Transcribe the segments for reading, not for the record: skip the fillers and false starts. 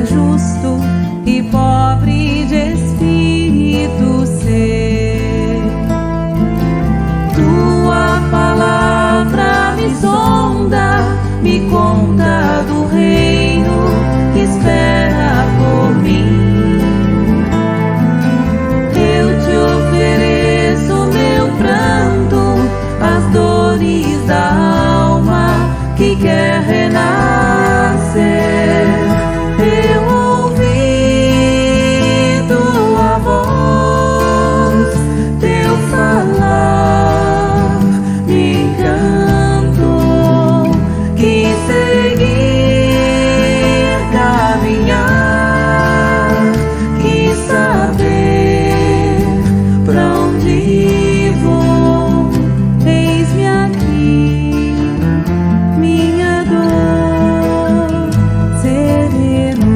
justo e pobre de espírito ser. Tua palavra me sonda, me conta do reino que espera por mim. Eu te ofereço meu pranto, as dores da alma que quer renascer. Eu ouvi tua voz, teu falar me encantou. Quis seguir, caminhar, quis saber pra onde vou. Eis-me aqui, minha dor sereno.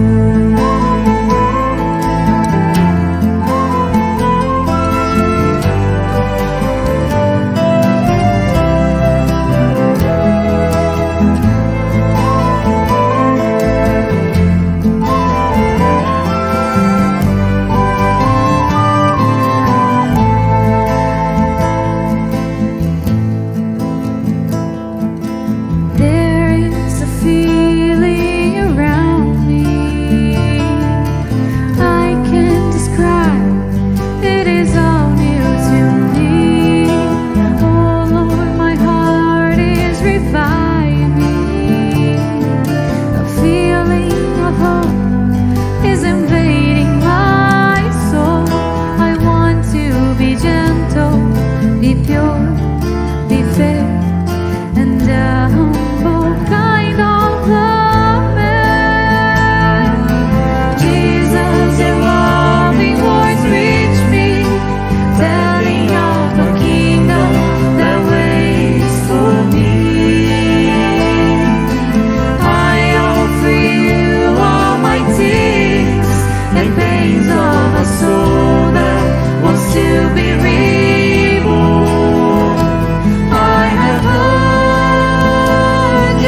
There is a feeling around me I can't describe. It is all new to me. Oh Lord, my heart is reviving. A feeling of hope is invading my soul. I want to be gentle, be pure, be fair, and a humble kind of man. Jesus, your loving voice reach me, telling of the kingdom that waits for me. I offer you all my tears and pains of a soul that wants to be reborn. I have heard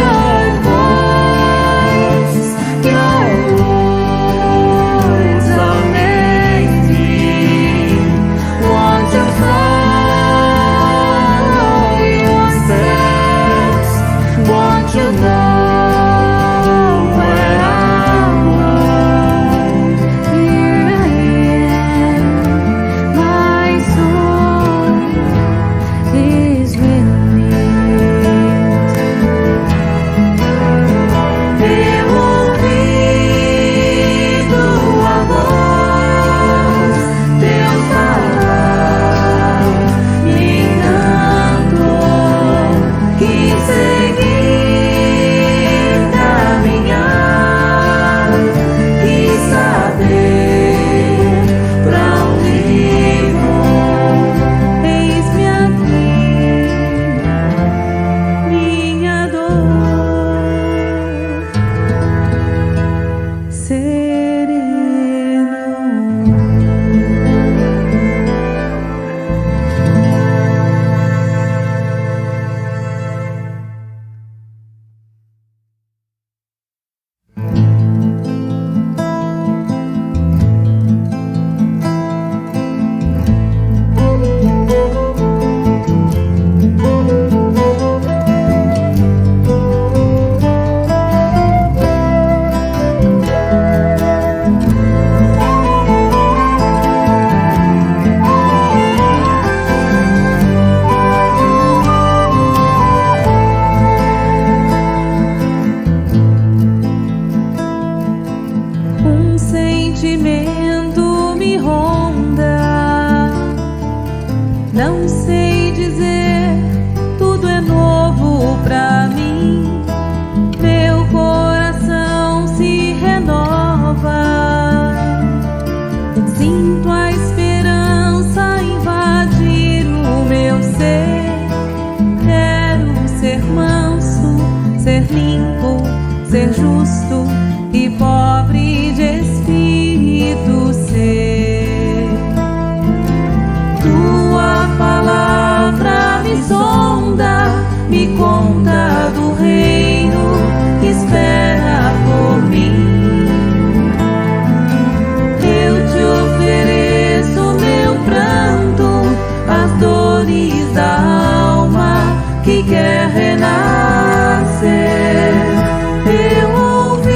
your voice, your words amaze me. Want to follow your steps, want to know where I'm going. Here I am, my soul is relieved. Eu ouvi tua voz, teu falar me encantou. Quis seguir, caminhar, quis saber pra onde vou. Eis-me aqui, minha dor sereno. Um sentimento me ronda, não sei dizer, tudo é novo pra mim. Meu coração se renova, sinto a esperança invadir o meu ser. Quero ser manso, ser limpo, ser justo e pobre de espírito ser. Tua palavra me sonda, me conta do reino que espera por mim. quer renascer. Eu ouvi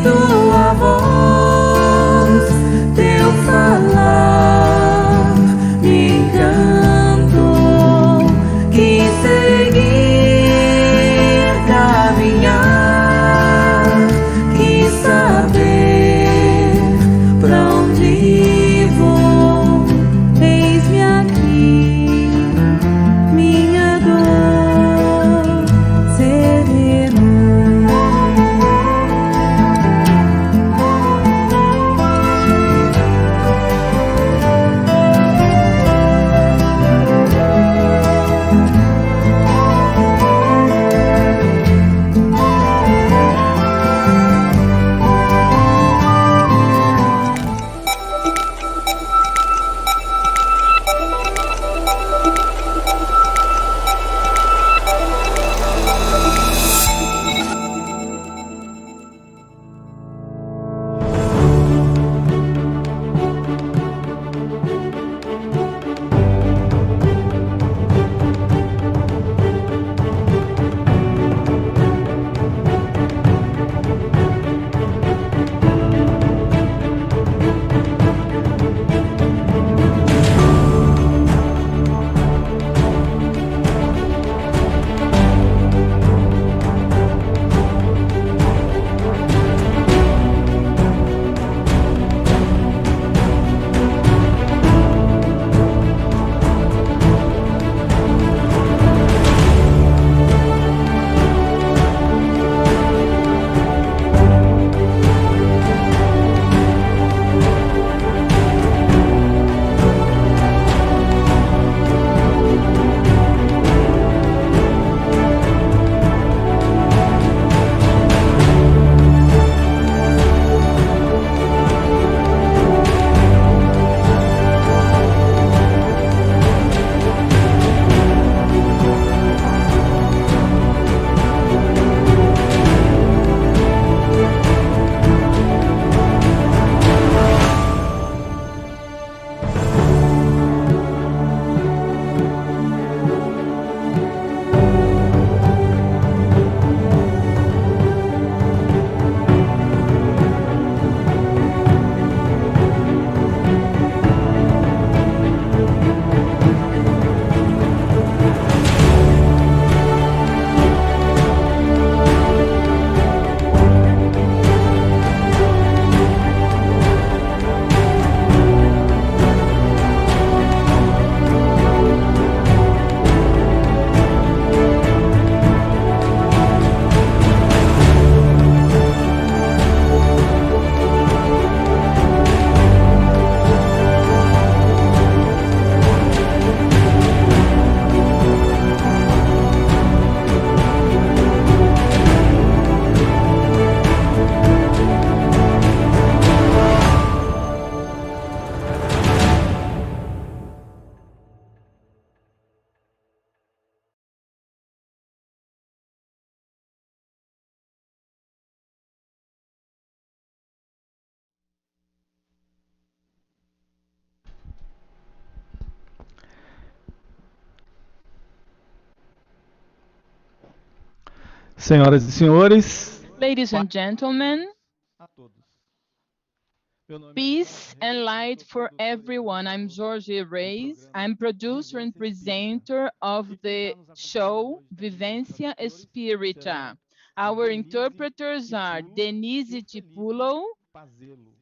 tua voz, teu falar me encantou. Quis seguir, caminhar, quis saber pra onde vou. Eis-me aqui, minha dor serenou. Senhoras e senhores, Ladies and gentlemen, a todos. peace and light for everyone. I'm Jorge Reis. I'm producer and presenter of the show Vivência Espírita. Our interpreters are Denise Tipulo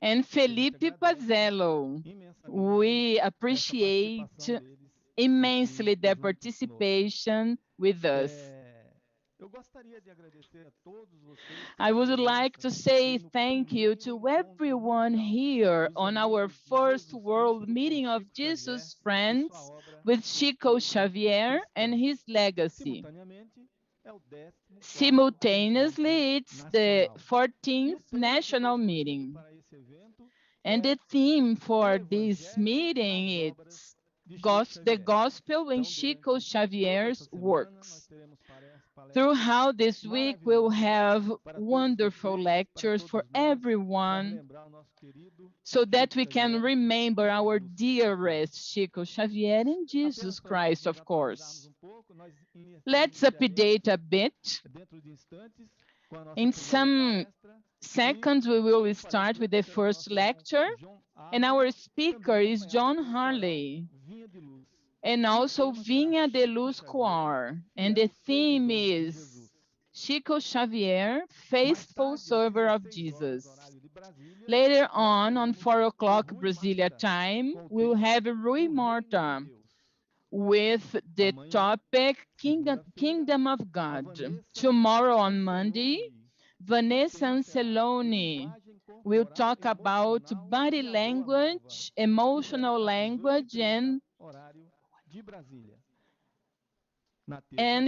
and Felipe Pazello. We appreciate immensely their participation with us. I would like to say thank you to everyone here on our first world meeting of Jesus Friends with Chico Xavier and his legacy. Simultaneously, it's the 14th national meeting. And the theme for this meeting is the gospel in Chico Xavier's works. Throughout this week, we'll have wonderful lectures for everyone so that we can remember our dearest Chico Xavier and Jesus Christ, of course. Let's update a bit. In some seconds, we will start with the first lecture, and our speaker is Jhon Harley, and also Vinha de Luz Choir, and the theme is Chico Xavier, faithful server of Jesus. Later on 4 o'clock Brasilia time, we'll have Rui Marta with the topic Kingdom of God. Tomorrow on Monday, Vanessa Anceloni will talk about body language, emotional language, and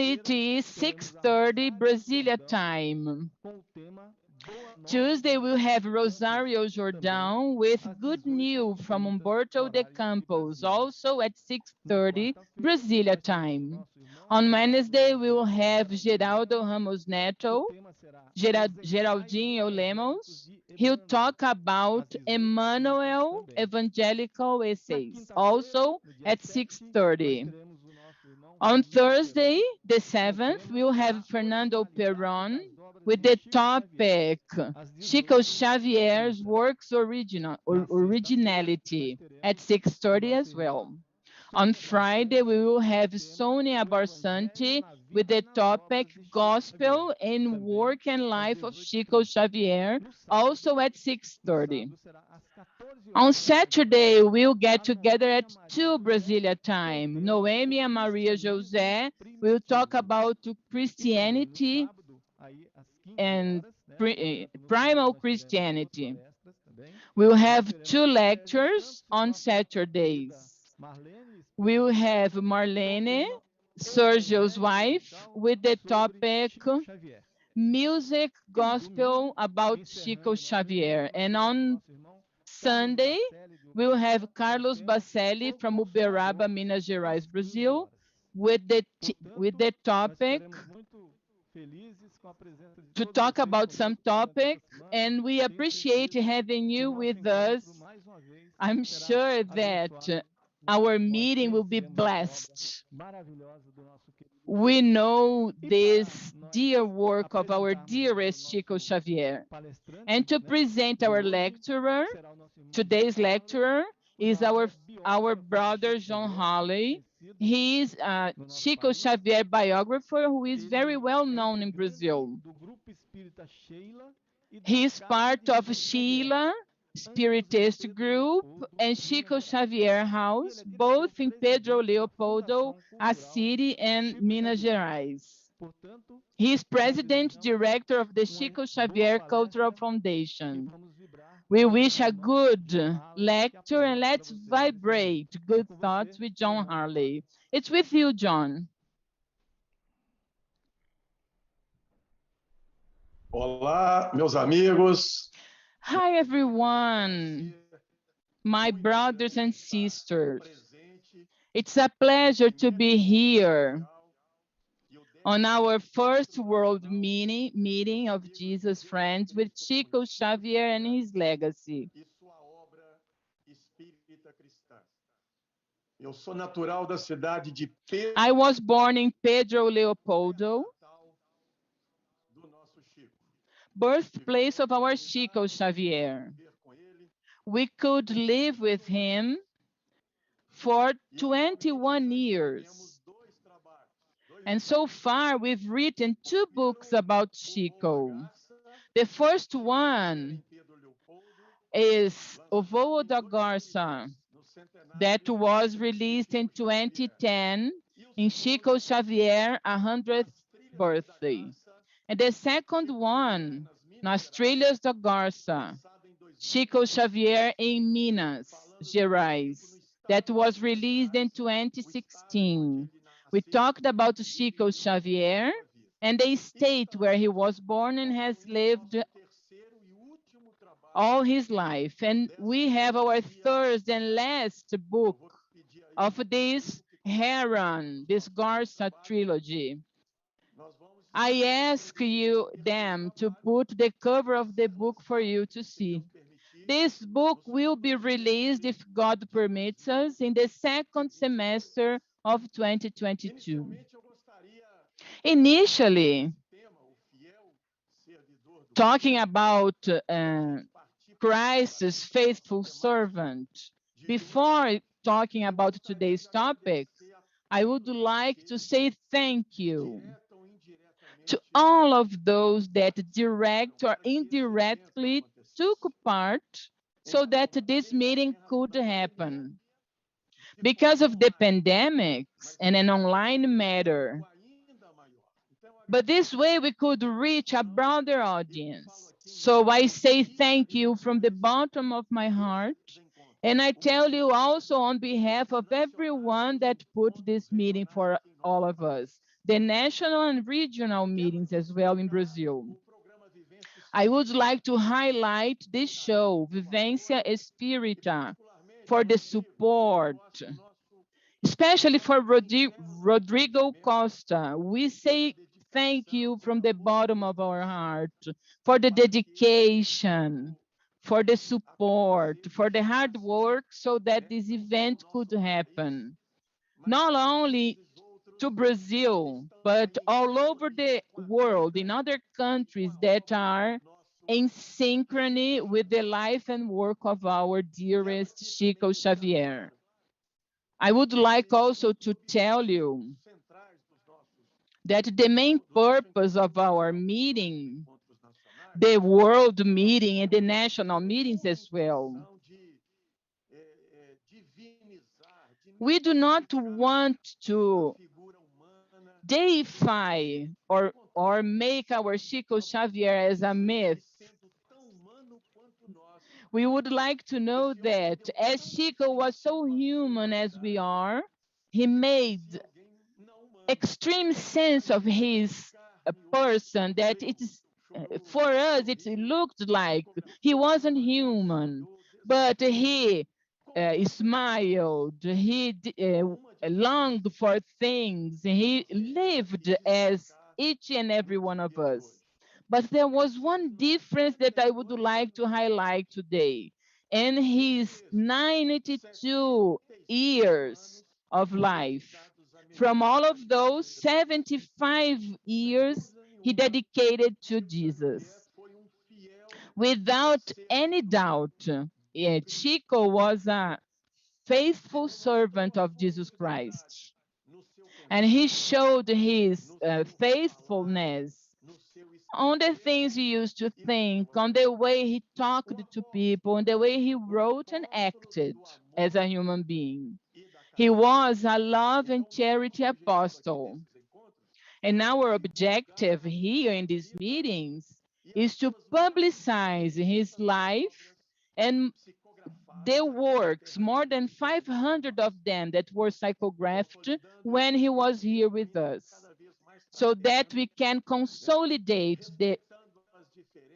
it is 6:30 Brasilia time. Tuesday, we'll have Rosario Jordão with good news from Humberto de Campos, also at 6:30 Brasilia time. On Wednesday, we will have Geraldo Ramos Neto, Geraldinho Lemos. He'll talk about Emmanuel Evangelical Essays, also at 6:30. On Thursday, the 7th, we'll have Fernando Perron with the topic Chico Xavier's works originality at 6:30 as well. On Friday, we will have Sonia Barsanti with the topic Gospel in Work and Life of Chico Xavier, also at 6:30. On Saturday, we'll get together at 2 Brasilia time. Noemi and Maria José will talk about Christianity and primal Christianity. We'll have 2 lectures on Saturdays. We'll have Marlene, Sergio's wife, with the topic Music Gospel about Chico Xavier. And on Sunday, we'll have Carlos Bacelli from Uberaba, Minas Gerais, Brazil, with the topic to talk about some topic, and we appreciate having you with us. I'm sure that our meeting will be blessed. We know this dear work of our dearest Chico Xavier. And to present our lecturer, today's lecturer is our brother Jhon Harley. He is a Chico Xavier biographer who is very well known in Brazil. He is part of Sheila Spiritist group and Chico Xavier House, both in Pedro Leopoldo, a city in Minas Gerais. He is president director of the Chico Xavier Cultural Foundation. We wish a good lecture, and let's vibrate good thoughts with Jhon Harley. It's with you, Jhon. Olá, meus amigos. Hi, everyone, my brothers and sisters. It's a pleasure to be here on our first world meeting of Jesus Friends with Chico Xavier and his legacy. I was born in Pedro Leopoldo, birthplace of our Chico Xavier. We could live with him for 21 years. And so far, we've written 2 books about Chico. The first one is O Voo da Garça, that was released in 2010 in Chico Xavier 100th birthday. And the second one, Nas Trilhas da Garça, Chico Xavier in Minas Gerais, that was released in 2016. We talked about Chico Xavier and the state where he was born and has lived all his life. And we have our third and last book of this Heron, this Garza trilogy. I ask them to put the cover of the book for you to see. This book will be released, if God permits us, in the second semester of 2022. Initially, talking about Christ's faithful servant, before talking about today's topic, I would like to say thank you to all of those that direct or indirectly took part so that this meeting could happen. Because of the pandemics and an online matter, but this way we could reach a broader audience. So I say thank you from the bottom of my heart. And I tell you also on behalf of everyone that put this meeting for all of us, the national and regional meetings as well in Brazil. I would like to highlight this show, Vivência Espírita, for the support, especially for Rodrigo Costa. We say thank you from the bottom of our heart for the dedication, for the support, for the hard work so that this event could happen. Not only to Brazil, but all over the world, in other countries that are in synchrony with the life and work of our dearest Chico Xavier. I would like also to tell you that the main purpose of our meeting, the world meeting and the national meetings as well, we do not want to deify or make our Chico Xavier as a myth. We would like to know that as Chico was so human as we are, he made extreme sense of his person that it is for us it looked like he wasn't human, but he smiled, he longed for things, he lived as each and every one of us. But there was one difference that I would like to highlight today. In his 92 years of life, from all of those, 75 years he dedicated to Jesus. Without any doubt, Chico was a faithful servant of Jesus Christ. And he showed his faithfulness on the things he used to think, on the way he talked to people, on the way he wrote and acted as a human being. He was a love and charity apostle. And our objective here in these meetings is to publicize his life and the works, more than 500 of them that were psychographed when he was here with us, so that we can consolidate the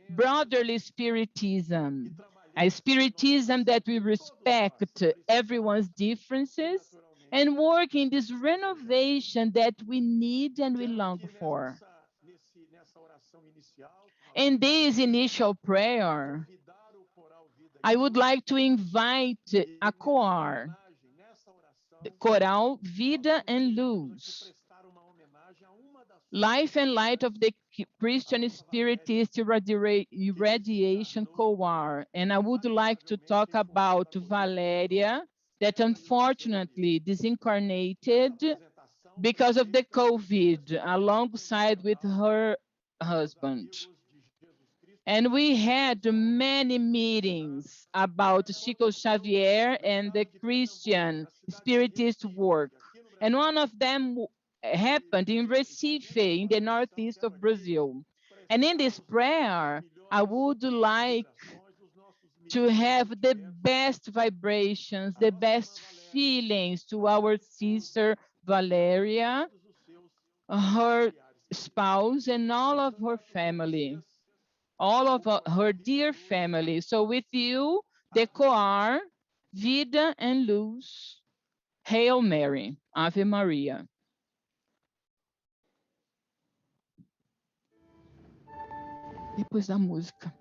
brotherly spiritism, a spiritism that we respect everyone's differences and work in this renovation that we need and we long for. In this initial prayer, I would like to invite a choir, the choral Vida and Luz, Life and Light of the Christian Spiritist Irradiation Choir. And I would like to talk about Valeria, that unfortunately disincarnated because of the COVID, alongside with her husband. And we had many meetings about Chico Xavier and the Christian Spiritist work. And one of them happened in Recife, in the northeast of Brazil. And in this prayer, I would like to have the best vibrations, the best feelings to our sister Valeria, her spouse, and all of her family, all of her dear family. So with you, the choir, Vida and Luz, Hail Mary, Ave Maria. Depois da música.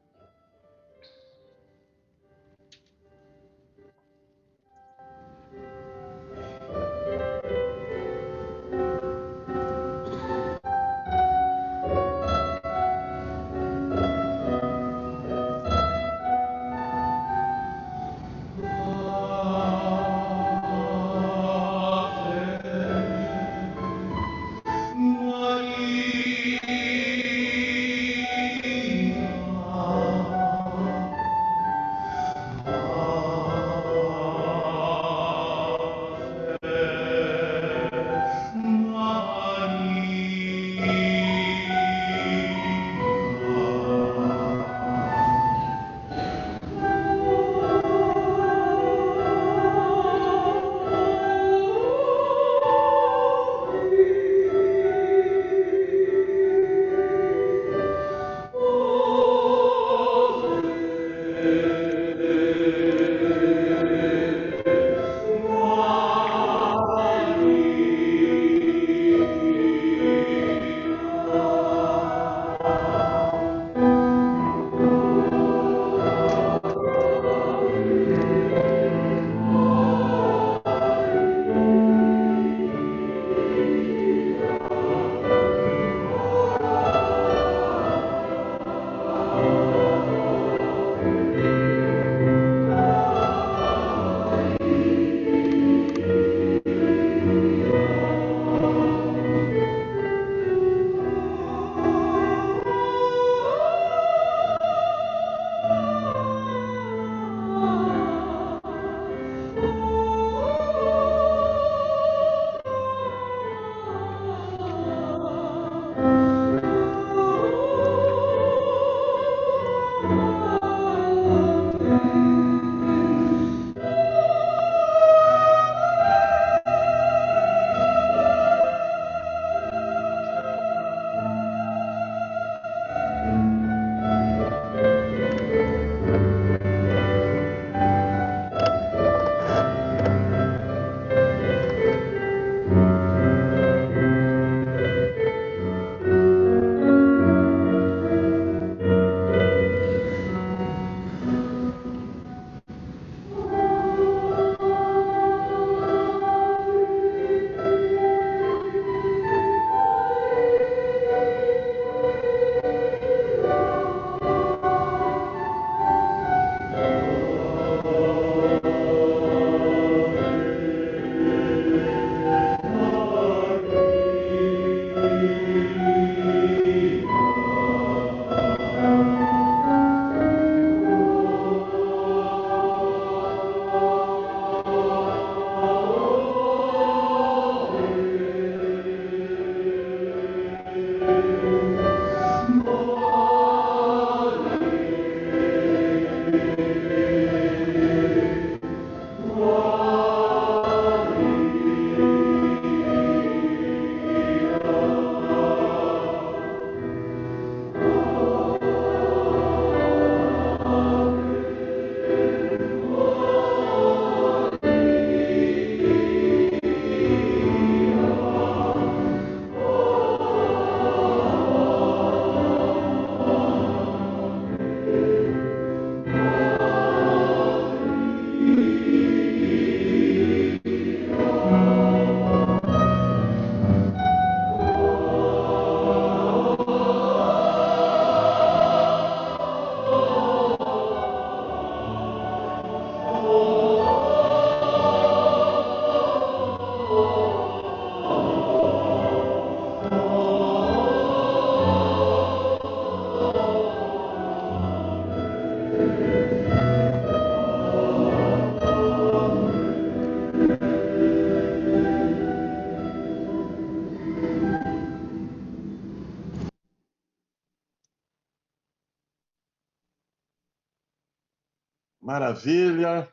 Maravilha.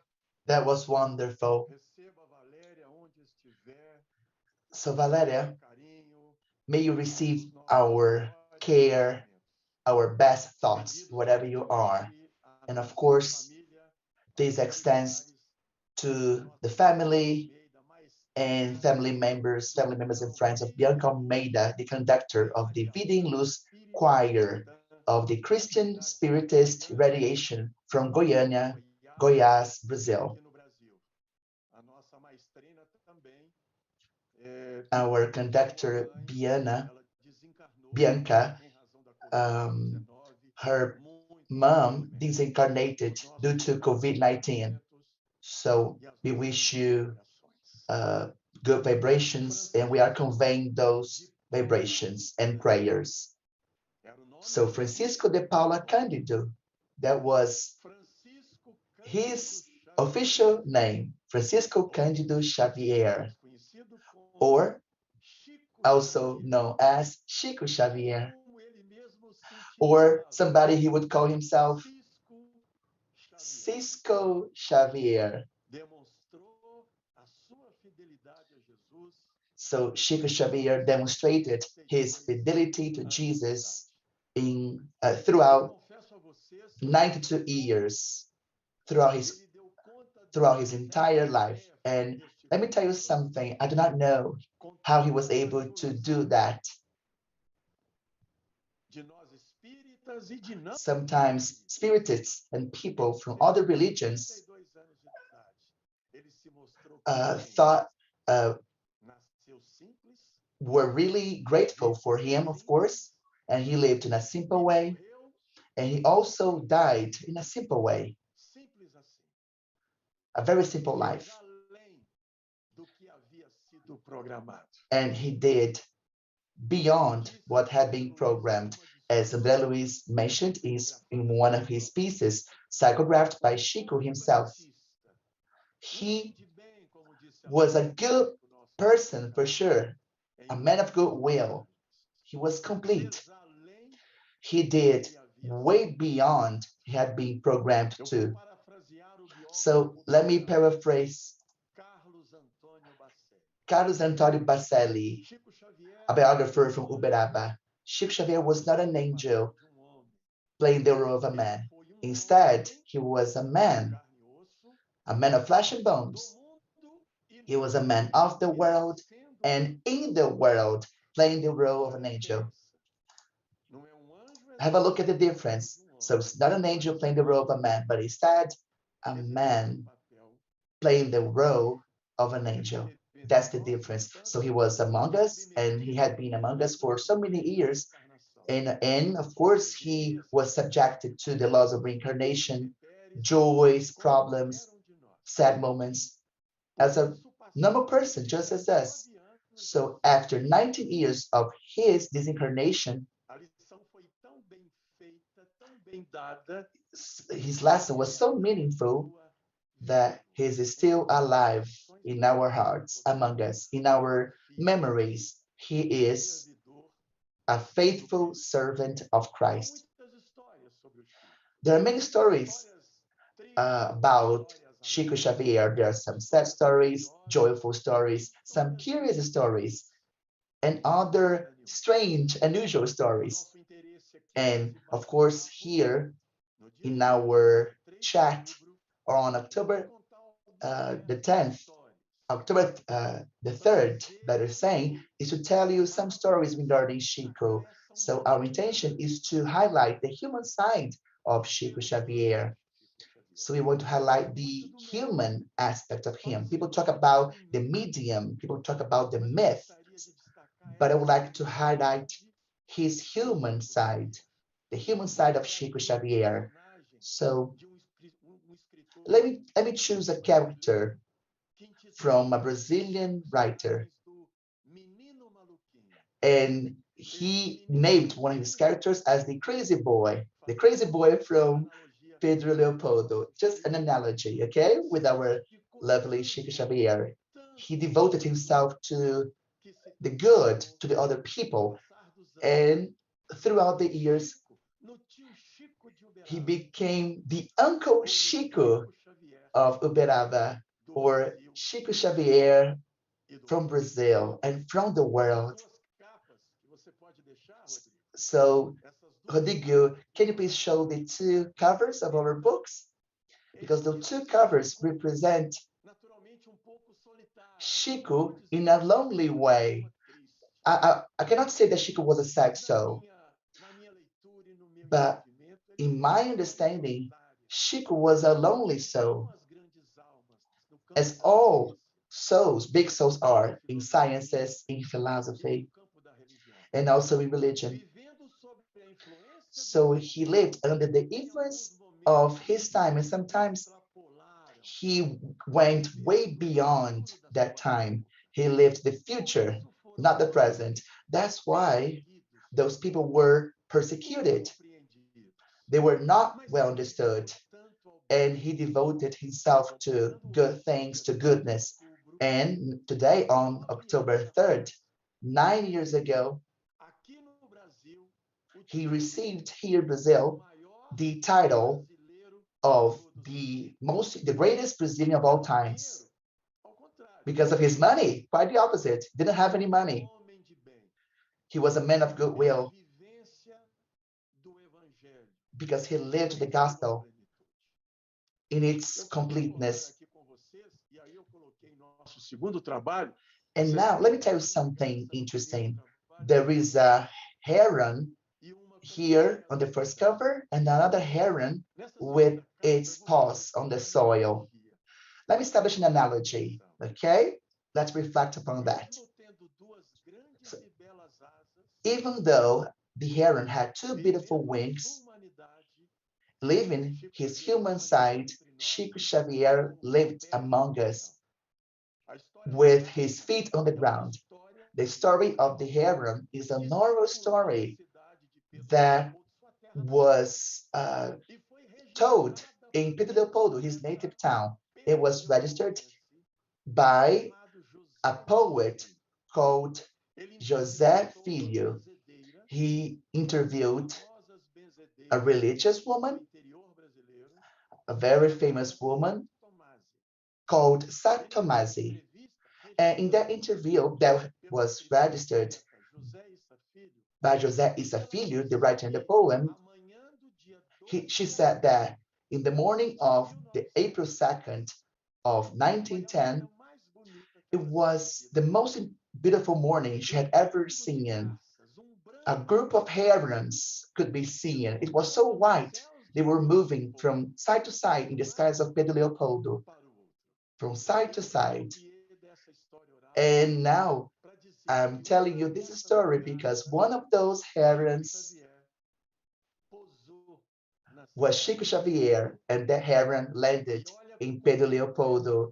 That was wonderful. So, Valéria, may you receive our care, our best thoughts, whatever you are. And of course, this extends to the family and family members and friends of Bianca Almeida, the conductor of the Vida em Luz choir of the Christian Spiritist radiation from Goiânia, Goiás, Brazil. Our conductor, Bianca, her mom disincarnated due to COVID-19. So we wish you good vibrations, and we are conveying those vibrations and prayers. So Francisco de Paula Cândido, that was his official name, Francisco Cândido Xavier, or also known as Chico Xavier, or somebody he would call himself Cisco Xavier. So Chico Xavier demonstrated his fidelity to Jesus in throughout 92 years, throughout his entire life. And let me tell you something, I do not know how he was able to do that. Sometimes spiritists and people from other religions thought were really grateful for him, of course, and he lived in a simple way, and he also died in a simple way, a very simple life. And he did beyond what had been programmed, as André Luiz mentioned in one of his pieces, psychographed by Chico himself. He was a good person for sure, a man of good will. He was complete. He did way beyond he had been programmed to. So let me paraphrase Carlos Antonio Bacelli, a biographer from Uberaba. Chico Xavier was not an angel playing the role of a man. Instead, he was a man of flesh and bones. He was a man of the world and in the world, playing the role of an angel. Have a look at the difference. So it's not an angel playing the role of a man, but instead, a man playing the role of an angel. That's the difference. So he was among us, and he had been among us for so many years. And of course, he was subjected to the laws of reincarnation, joys, problems, sad moments, as a normal person, just as us. So after 19 years of his disincarnation, his lesson was so meaningful that he is still alive in our hearts, among us, in our memories. He is a faithful servant of Christ. There are many stories about Chico Xavier. There are some sad stories, joyful stories, some curious stories, and other strange, unusual stories. And of course, here in our chat, or on October the 10th, October the 3rd, better saying, is to tell you some stories regarding Chico. So our intention is to highlight the human side of Chico Xavier. So we want to highlight the human aspect of him. People talk about the medium, people talk about the myth, but I would like to highlight his human side, the human side of Chico Xavier. So let me choose a character from a Brazilian writer. And he named one of his characters as the crazy boy from Pedro Leopoldo. Just an analogy, okay, with our lovely Chico Xavier. He devoted himself to the good, to the other people. And throughout the years, he became the Uncle Chico of Uberaba, or Chico Xavier from Brazil and from the world. So, Rodrigo, can you please show the two covers of our books? Because the two covers represent Chico in a lonely way. I cannot say that Chico was a sad soul, but in my understanding, Chico was a lonely soul, as all souls, big souls are in sciences, in philosophy, and also in religion. So he lived under the influence of his time, and sometimes he went way beyond that time. He lived the future, not the present. That's why those people were persecuted. They were not well understood. And he devoted himself to good things, to goodness. And today, on October 3rd, 9 years ago, he received here in Brazil the title of the greatest Brazilian of all times because of his money. Quite the opposite. Didn't have any money. He was a man of goodwill because he lived the gospel in its completeness. And now, let me tell you something interesting. There is a heron here on the first cover and another heron with its paws on the soil. Let me establish an analogy, okay? Let's reflect upon that. So, even though the heron had two beautiful wings, leaving his human side, Chico Xavier lived among us with his feet on the ground. The story of the heron is a normal story that was told in Pedro Leopoldo, his native town. It was registered by a poet called José Filho. He interviewed a religious woman, a very famous woman called Satomasi. And in that interview that was registered by José Issa Filho, the writer in the poem, she said that in the morning of the April 2nd of 1910, it was the most beautiful morning she had ever seen. A group of herons could be seen. It was so white, they were moving from side to side in the skies of Pedro Leopoldo, from side to side. And now I'm telling you this story because one of those herons was Chico Xavier, and that heron landed in Pedro Leopoldo.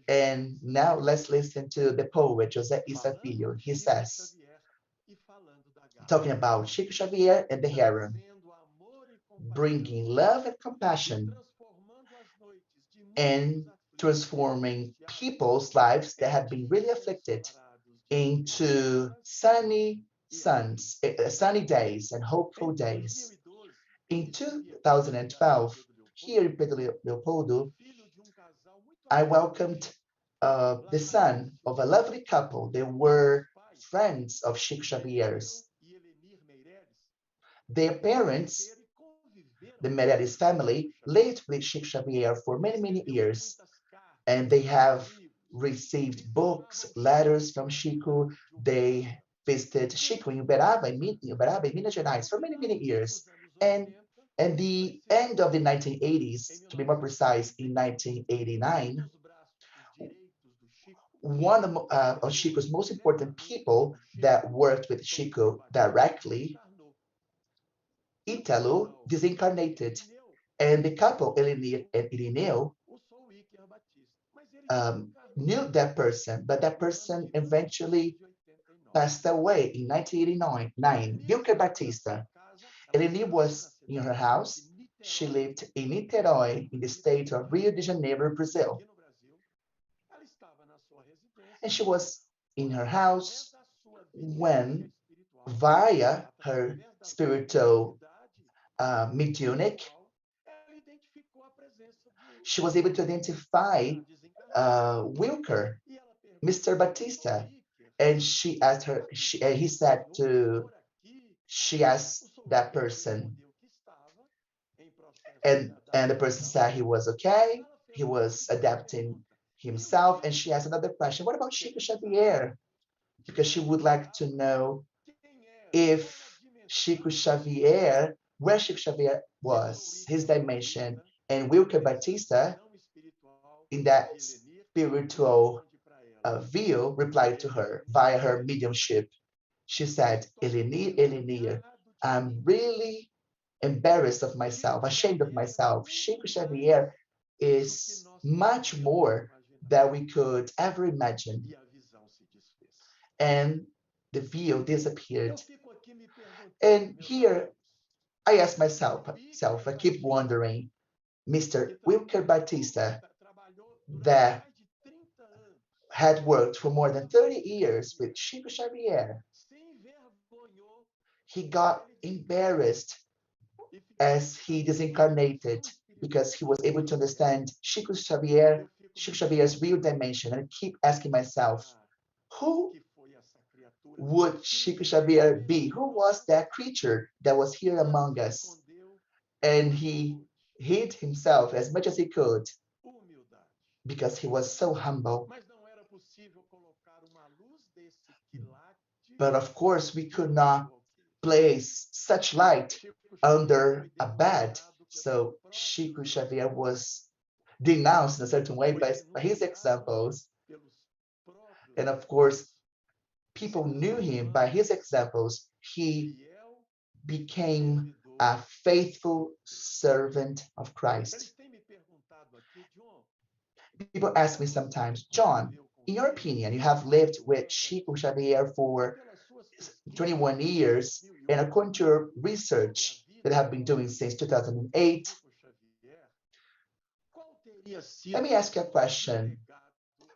And now let's listen to the poet José Issa Filho. He says, talking about Chico Xavier and the heron, bringing love and compassion and transforming people's lives that have been really afflicted into sunny days and hopeful days. In 2012, here in Pedro Leopoldo, I welcomed the son of a lovely couple. They were friends of Chico Xavier's. Their parents, the Meireles family, lived with Chico Xavier for many, many years, and they have received books, letters from Chico. They visited Chico in Uberaba, Minas Gerais, for many, many years. And at the end of the 1980s, to be more precise, in 1989, one of Chico's most important people that worked with Chico directly, Italo, disincarnated. And the couple, Elenir and Irineu, knew that person, but that person eventually passed away in 1989. Vilker Batista. Elenir was in her house. She lived in Niterói, in the state of Rio de Janeiro, Brazil. And she was in her house when, via her spiritual mediunic, she was able to identify Wilker, Mr. Batista, and she asked her. He said to. She asked that person, and the person said he was okay. He was adapting himself, and she asked another question. What about Chico Xavier? Because she would like to know if Chico Xavier, where Chico Xavier was, his dimension, and Wilker Batista, in that spiritual view, replied to her via her mediumship. She said, Elenir, Elenir, I'm really embarrassed of myself, ashamed of myself. Chico Xavier is much more than we could ever imagine. And the view disappeared. And here I ask myself, I keep wondering, Mr. Wilker Batista, that had worked for more than 30 years with Chico Xavier, he got embarrassed as he disincarnated because he was able to understand Chico Xavier's real dimension. And I keep asking myself, who would Chico Xavier be? Who was that creature that was here among us? And he hid himself as much as he could because he was so humble. But of course, we could not place such light under a bed. So Chico Xavier was denounced in a certain way by his examples. And of course, people knew him by his examples. He became a faithful servant of Christ. People ask me sometimes, Jhon, in your opinion, you have lived with Chico Xavier for 21 years, and according to your research that I have been doing since 2008, let me ask you a question.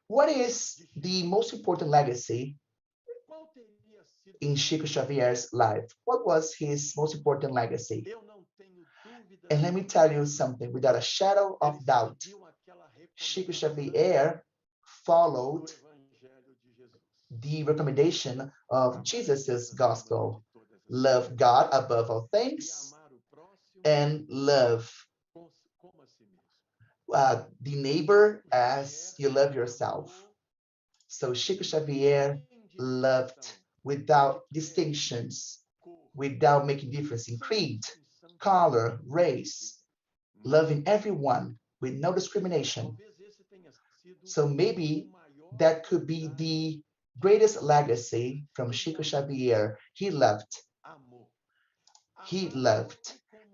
What is the most important legacy in Chico Xavier's life? What was his most important legacy? And let me tell you something, without a shadow of doubt, Chico Xavier followed the recommendation of Jesus's gospel. Love God above all things and love the neighbor as you love yourself. So Chico Xavier loved without distinctions, without making difference in creed, color, race, loving everyone with no discrimination. So maybe that could be the greatest legacy from Chico Xavier. He loved,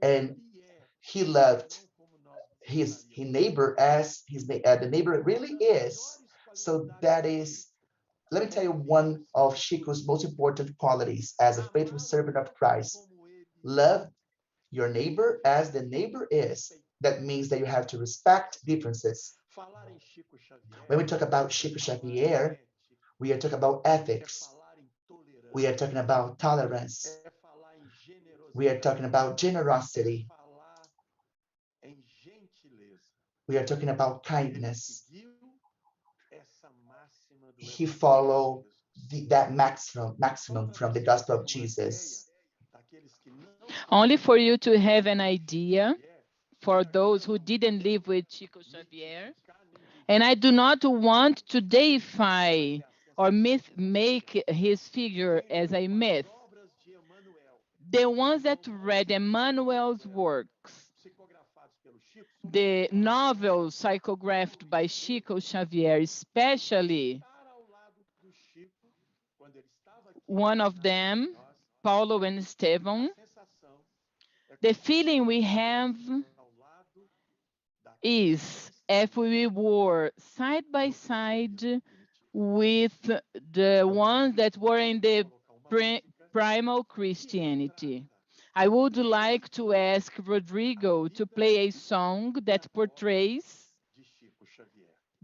and he loved his neighbor as the neighbor really is. So that is, let me tell you one of Chico's most important qualities as a faithful servant of Christ. Love your neighbor as the neighbor is. That means that you have to respect differences. When we talk about Chico Xavier, we are talking about ethics. We are talking about tolerance. We are talking about generosity. We are talking about kindness. He followed that maximum from the gospel of Jesus. Only for you to have an idea, for those who didn't live with Chico Xavier, and I do not want to deify or make his figure as a myth. The ones that read Emmanuel's works, the novels psychographed by Chico Xavier, especially one of them, Paulo and Estevam, the feeling we have is if we were side by side with the ones that were in the primal Christianity. I would like to ask Rodrigo to play a song that portrays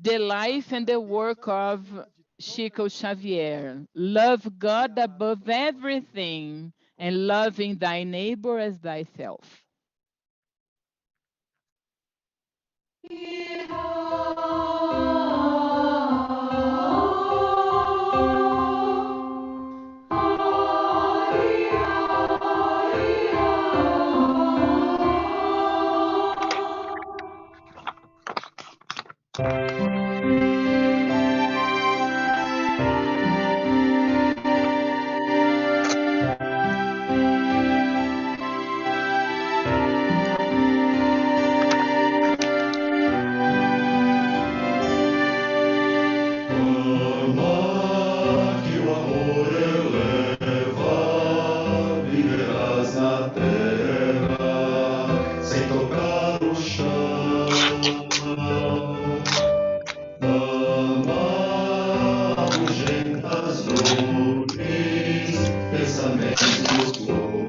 the life and the work of Chico Xavier. Love God above everything and loving thy neighbor as thyself. sem tocar o chão. Afugentas dores, pensamentos flores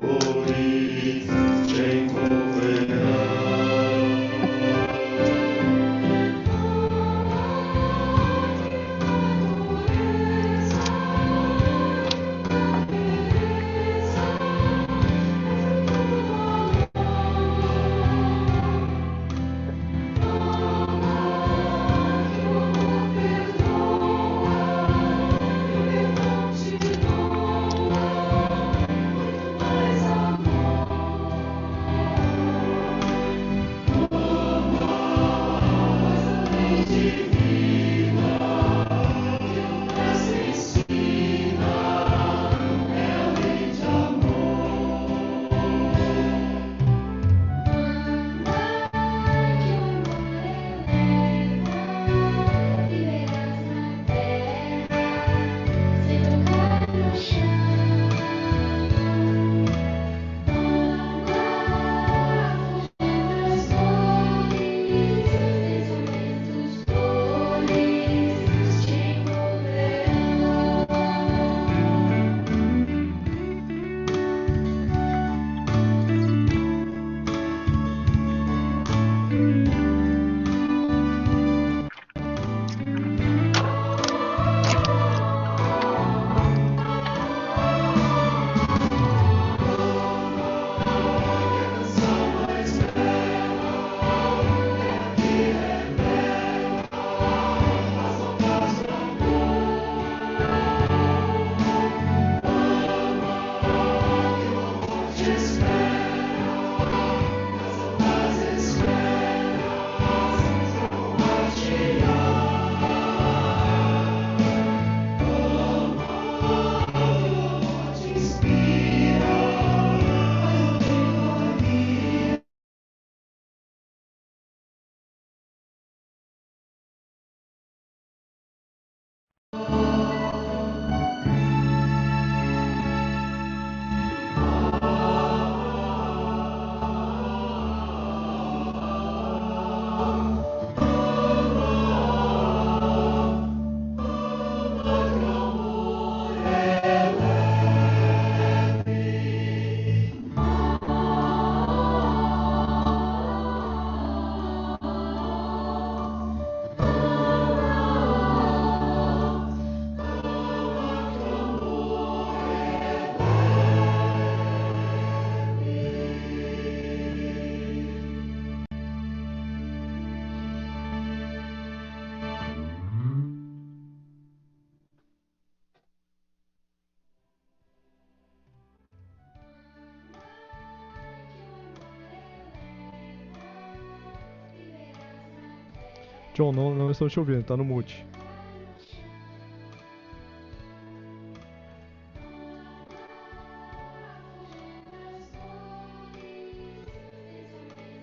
te Jhon, não estou te ouvindo, tá no mute.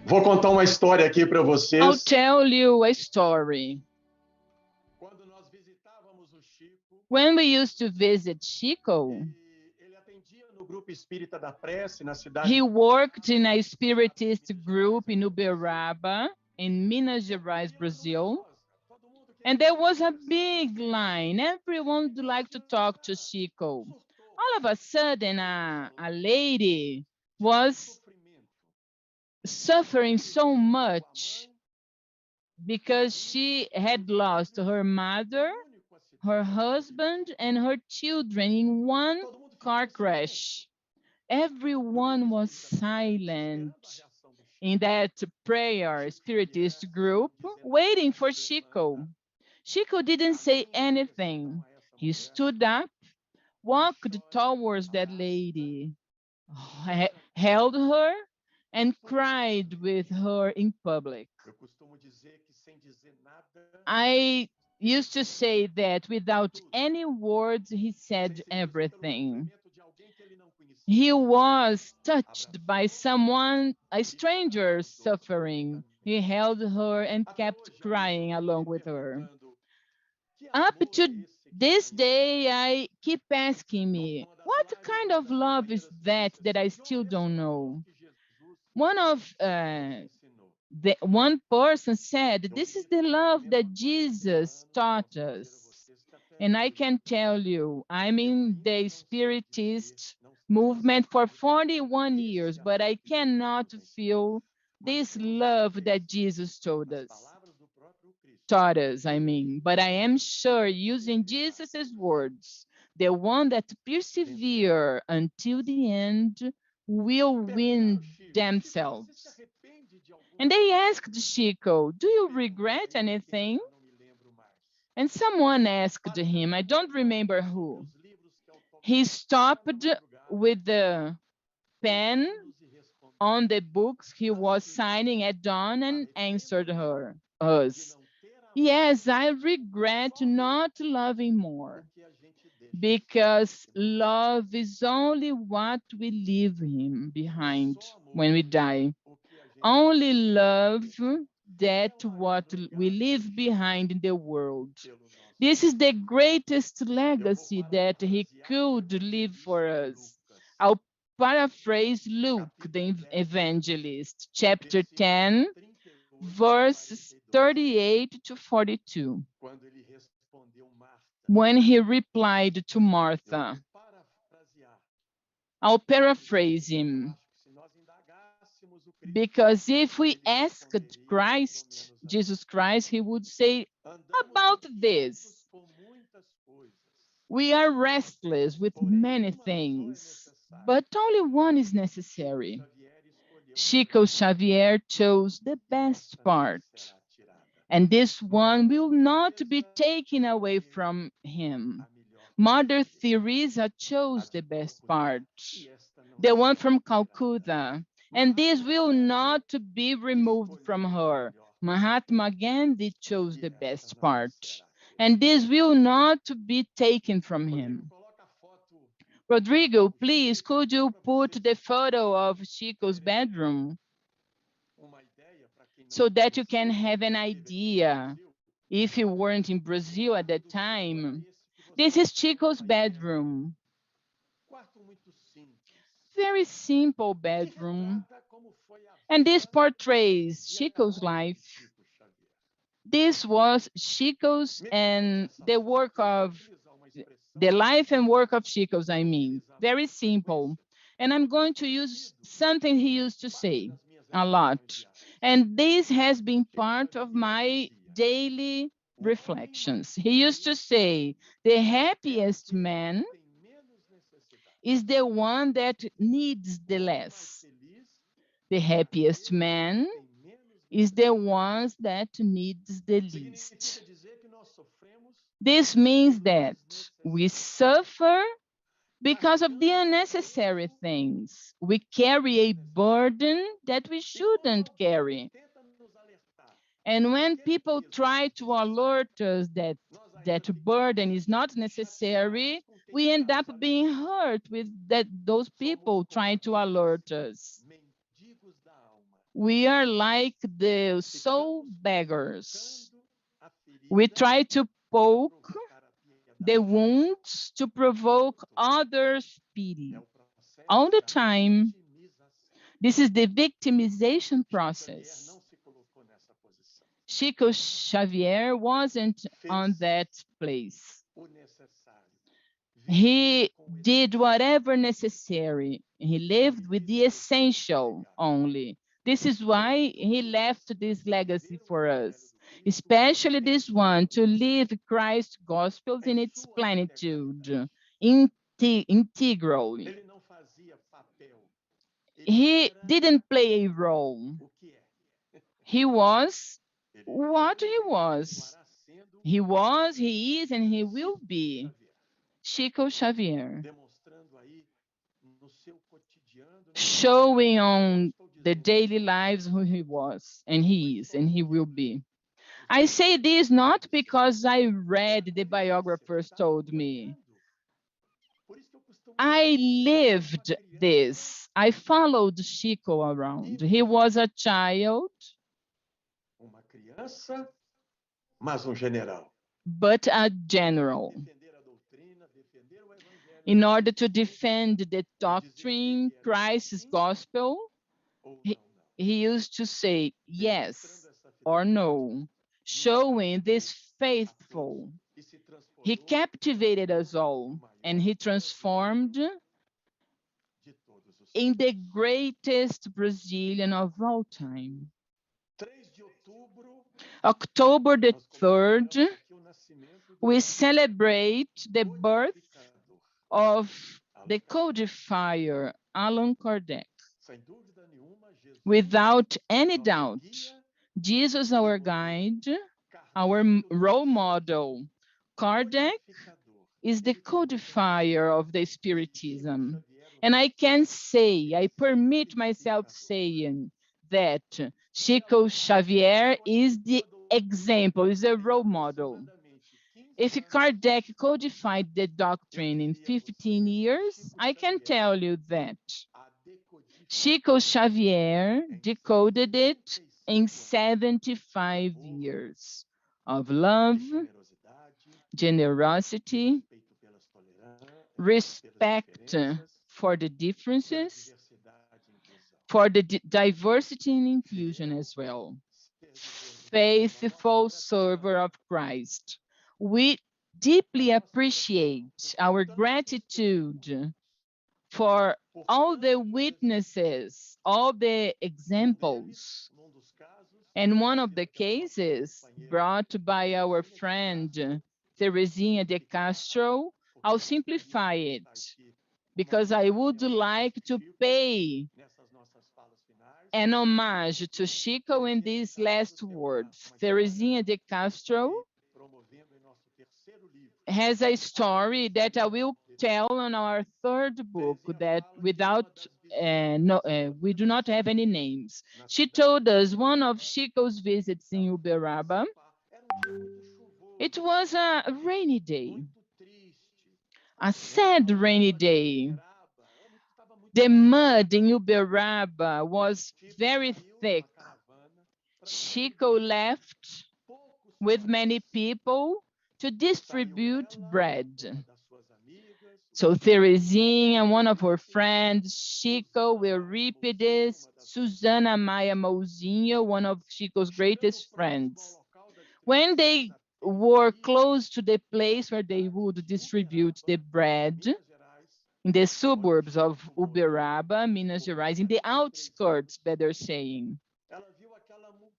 Vou contar uma história aqui para vocês. I'll tell you a story. Quando nós visitávamos o Chico, When we used to visit Chico, ele atendia no grupo espírita da prece na cidade. he worked in a spiritist group in Uberaba, in Minas Gerais, Brazil. And there was a big line. Everyone would like to talk to Chico. All of a sudden, a lady was suffering so much because she had lost her mother, her husband, and her children in one car crash. Everyone was silent in that prayer spiritist group, waiting for Chico. Chico didn't say anything. He stood up, walked towards that lady, held her, and cried with her in public. I used to say that without any words, he said everything. He was touched by someone, a stranger suffering. He held her and kept crying along with her. Up to this day, I keep asking me, what kind of love is that I still don't know? One person said, this is the love that Jesus taught us. And I can tell you, I'm in the spiritist movement for 41 years, but I cannot feel this love that Jesus taught us, but I am sure, using Jesus's words, the one that persevere until the end will win themselves. And they asked Chico, do you regret anything? And someone asked him, I don't remember who. He stopped with the pen on the books he was signing at dawn and answered us. Yes, I regret not loving more, because love is only what we leave him behind when we die. Only love that what we leave behind in the world. This is the greatest legacy that he could leave for us. I'll paraphrase Luke, the evangelist, chapter 10, verses 38 to 42. When he replied to Martha, I'll paraphrase him, because if we asked Christ, Jesus Christ, he would say about this. We are restless with many things, but only one is necessary. Chico Xavier chose the best part, and this one will not be taken away from him. Mother Teresa chose the best part, the one from Calcutta, and this will not be removed from her. Mahatma Gandhi chose the best part, and this will not be taken from him. Rodrigo, please, could you put the photo of Chico's bedroom so that you can have an idea if you weren't in Brazil at that time? This is Chico's bedroom. Very simple bedroom. And this portrays Chico's life. This was Chico's and the life and work of Chico's, Very simple. And I'm going to use something he used to say a lot. And this has been part of my daily reflections. He used to say, the happiest man is the one that needs the less. The happiest man is the one that needs the least. This means that we suffer because of the unnecessary things. We carry a burden that we shouldn't carry. And when people try to alert us that that burden is not necessary, we end up being hurt with those people trying to alert us. We are like the soul beggars. We try to poke the wounds to provoke others' pity all the time. This is the victimization process. Chico Xavier wasn't on that place. He did whatever necessary. He lived with the essential only. This is why he left this legacy for us, especially this one, to live Christ's gospels in its plenitude, integrally. He didn't play a role. He was what he was. He was, he is, and he will be Chico Xavier, showing on the daily lives who he was, and he is, and he will be. I say this not because I read the biographers told me. I lived this. I followed Chico around. He was a child, but a general. In order to defend the doctrine, Christ's gospel, he used to say yes or no, showing this faithful. He captivated us all, and he transformed in the greatest Brazilian of all time. 3 de outubro, October the nós 3rd, comemoramos aqui o nascimento do we celebrate the birth codificador. of the codifier, Allan Kardec. Sem dúvida nenhuma, Jesus, Without any nosso doubt, guia, Jesus, our guide, our role model, Kardec codificador. is the Ele tem codifier of the Chico Spiritism. Xavier, o And I can say, I permit myself saying that Chico Xavier is the example, is a role model. If Kardec codified the doctrine in 15 years, I can tell you that Chico Xavier decoded it in 75 years of love, generosity, respect for the differences, for the diversity and inclusion as well. Faithful server of Christ. We deeply appreciate our gratitude for all the witnesses, all the examples. And one of the cases brought by our friend Teresinha de Castro, I'll simplify it because I would like to pay an homage to Chico in these last words. Teresinha de Castro has a story that I will tell on our third book that without we do not have any names. She told us one of Chico's visits in Uberaba. It was a rainy day, a sad rainy day. The mud in Uberaba was very thick. Chico left with many people to distribute bread. So Teresinha, one of her friends, Chico, Eurípides, Susana Maia Mouzinho, one of Chico's greatest friends. When they were close to the place where they would distribute the bread, in the suburbs of Uberaba, Minas Gerais, in the outskirts, better saying,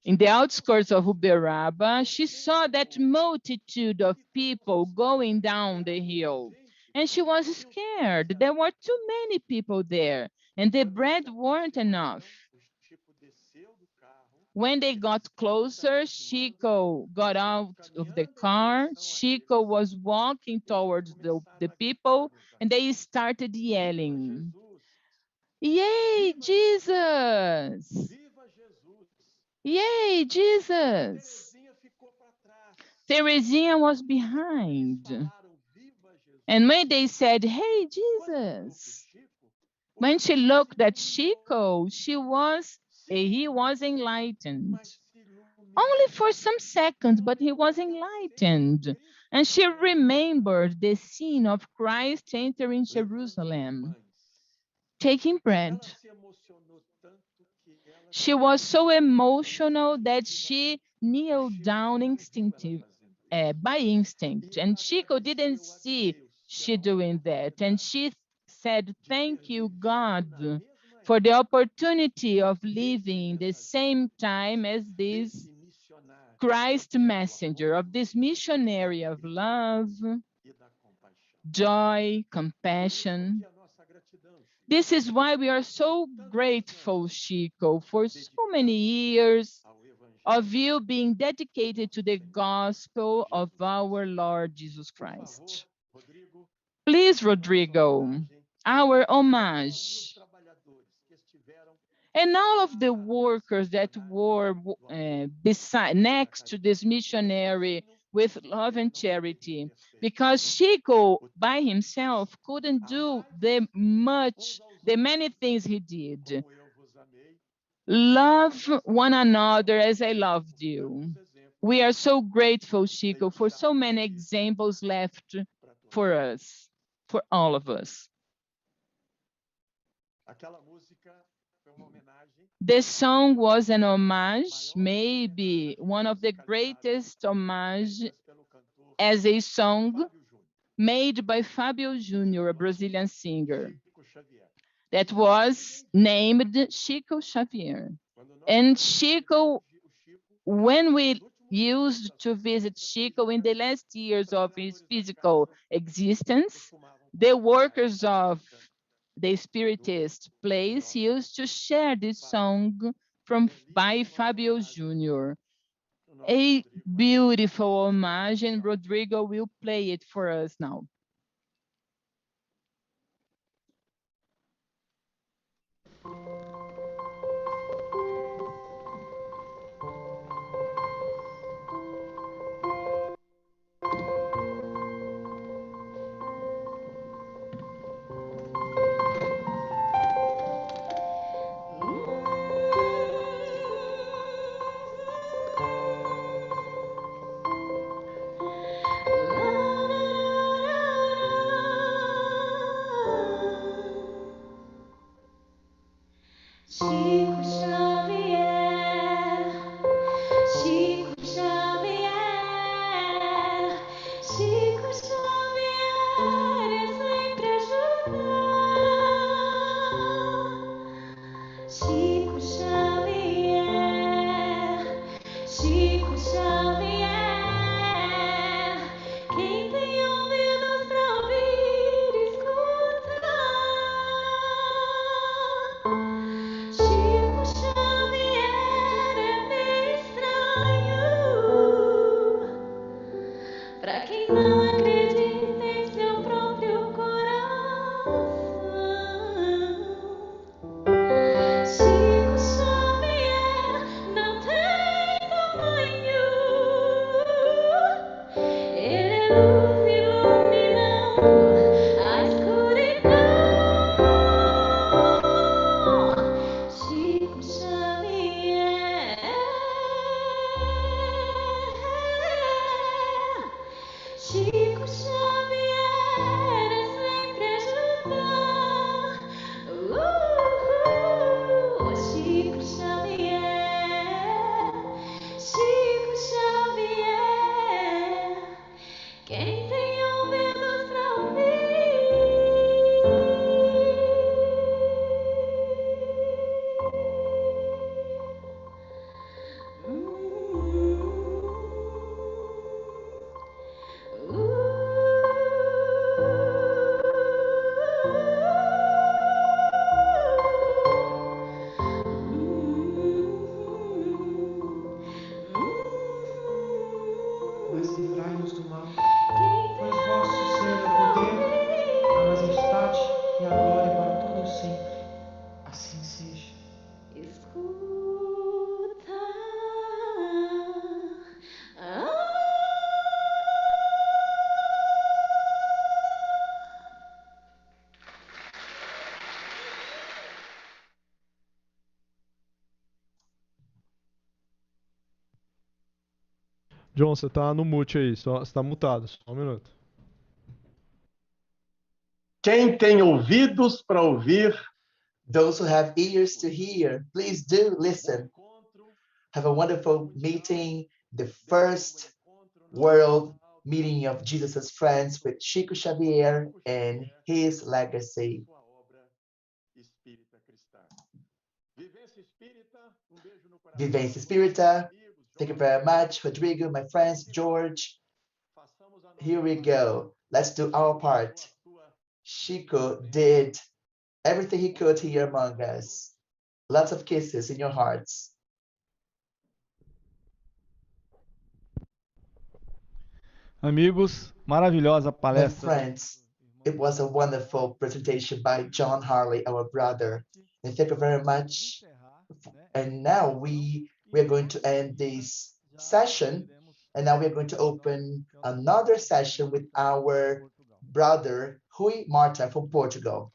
in the outskirts of Uberaba, she saw that multitude of people going down the hill. And she was scared. There were too many people there, and the bread weren't enough. When they got closer, Chico got out of the car. Chico was walking towards the people, and they started yelling, "Yay, Jesus! Yay, Jesus!" Teresinha was behind. And when they said, "Hey, Jesus," when she looked at Chico, he was enlightened. Only for some seconds, but he was enlightened. And she remembered the scene of Christ entering Jerusalem, taking bread. She was so emotional that she kneeled down by instinct. And Chico didn't see she doing that. And she said, "Thank you, God, for the opportunity of living in the same time as this Christ messenger, of this missionary of love, joy, compassion." This is why we are so grateful, Chico, for so many years of you being dedicated to the gospel of our Lord Jesus Christ. Please, Rodrigo, our homage. And all of the workers that were next to this missionary with love and charity, because Chico by himself couldn't do the many things he did. Love one another as I loved you. We are so grateful, Chico, for so many examples left for us, for all of us. The song was an homage, maybe one of the greatest homage as a song made by Fábio Júnior, a Brazilian singer, that was named Chico Xavier. And Chico, when we used to visit Chico in the last years of his physical existence, the workers of the spiritist place used to share this song by Fábio Júnior. A beautiful homage, and Rodrigo will play it for us now. Chico Xavier, Chico Xavier, Chico Xavier é sempre ajudar. Chico Xavier, Chico Xavier, quem tem ouvidos pra ouvir, escuta. Chico Xavier é meio estranho pra quem não acredita em seu próprio coração. Chico Xavier não tem tamanho, ele é luz iluminando a escuridão. Chico Xavier, Chico Xavier é sempre ajudar. Chico Xavier, Chico Xavier, quem tem ouvidos pra Mas livrai-nos do mal, pois vosso ser o poder, a majestade e a glória para todo sempre. Assim seja. escuta. Jhon, você tá no mute aí, você tá mutado, só um minuto. Quem tem ouvidos para ouvir, Those who have ears to hear, please do listen. Have a wonderful meeting, the first world meeting of Jesus' friends with Chico Xavier and his legacy. sua obra espírita cristã. Vivência espírita, beijo no coração. Vivência Espírita. Amigos, Thank you Jhon, very much, Rodrigo, my friends, George. façamos a nossa Here we parte. go. Let's do our part. Chico did everything he could here among us. Lots of kisses in your hearts. Amigos, maravilhosa My palestra. friends, it was a wonderful presentation by Jhon Harley, our brother. And thank you very much. And now we are going to end this session. And now we're going to open another session with our brother, Rui Marta from Portugal.